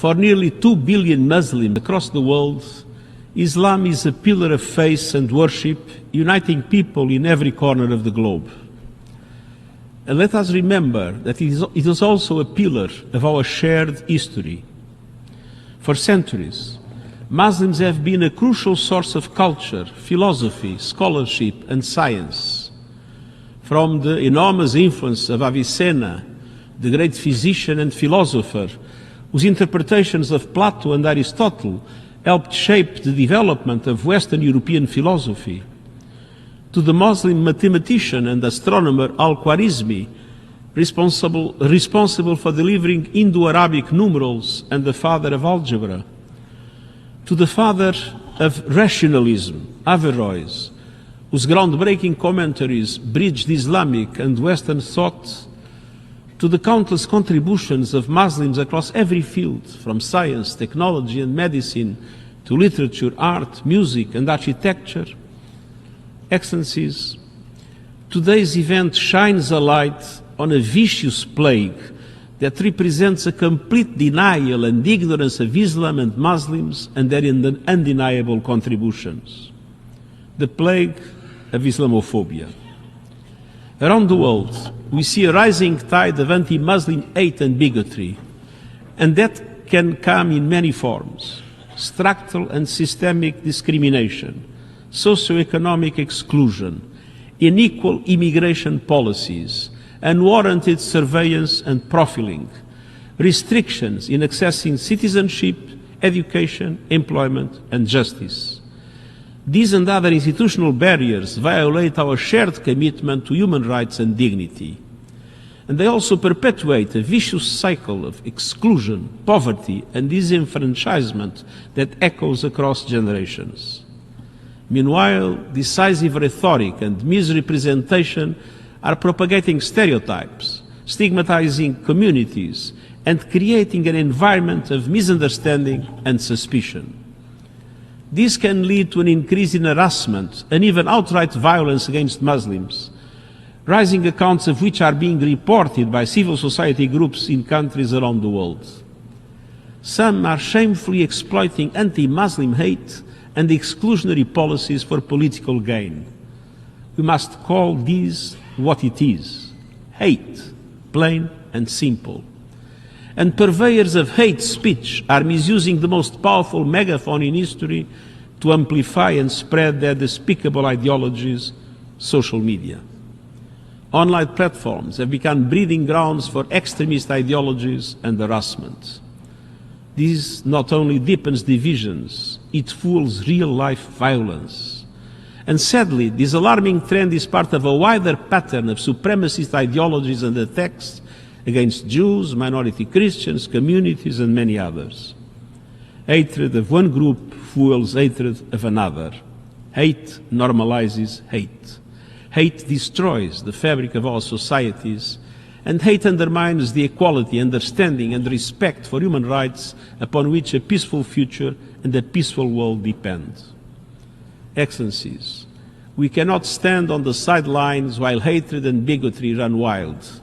For nearly 2 billion Muslims across the world, Islam is a pillar of faith and worship, uniting people in every corner of the globe. And let us remember that it is also a pillar of our shared history. For centuries, Muslims have been a crucial source of culture, philosophy, scholarship, and science. From the enormous influence of Avicenna, the great physician and philosopher, whose interpretations of Plato and Aristotle helped shape the development of Western European philosophy, to the Muslim mathematician and astronomer Al-Khwarizmi, responsible for delivering Indo-Arabic numerals and the father of algebra, to the father of rationalism, Averroes, whose groundbreaking commentaries bridged Islamic and Western thought, to the countless contributions of Muslims across every field, from science, technology and medicine, to literature, art, music and architecture. Excellencies, today's event shines a light on a vicious plague that represents a complete denial and ignorance of Islam and Muslims and their undeniable contributions. The plague of Islamophobia. Around the world, we see a rising tide of anti-Muslim hate and bigotry, and that can come in many forms: structural and systemic discrimination, socioeconomic exclusion, unequal immigration policies, unwarranted surveillance and profiling, restrictions in accessing citizenship, education, employment, and justice. These and other institutional barriers violate our shared commitment to human rights and dignity. And they also perpetuate a vicious cycle of exclusion, poverty, and disenfranchisement that echoes across generations. Meanwhile, decisive rhetoric and misrepresentation are propagating stereotypes, stigmatizing communities, and creating an environment of misunderstanding and suspicion. This can lead to an increase in harassment and even outright violence against Muslims, rising accounts of which are being reported by civil society groups in countries around the world. Some are shamefully exploiting anti-Muslim hate and exclusionary policies for political gain. We must call this what it is: hate, plain and simple. And purveyors of hate speech are misusing the most powerful megaphone in history to amplify and spread their despicable ideologies: social media. Online platforms have become breeding grounds for extremist ideologies and harassment. This not only deepens divisions, it fuels real-life violence. And sadly, this alarming trend is part of a wider pattern of supremacist ideologies and attacks against Jews, minority Christians, communities, and many others. Hatred of one group fuels hatred of another. Hate normalizes hate. Hate destroys the fabric of our societies, and hate undermines the equality, understanding, and respect for human rights upon which a peaceful future and a peaceful world depend. Excellencies, we cannot stand on the sidelines while hatred and bigotry run wild.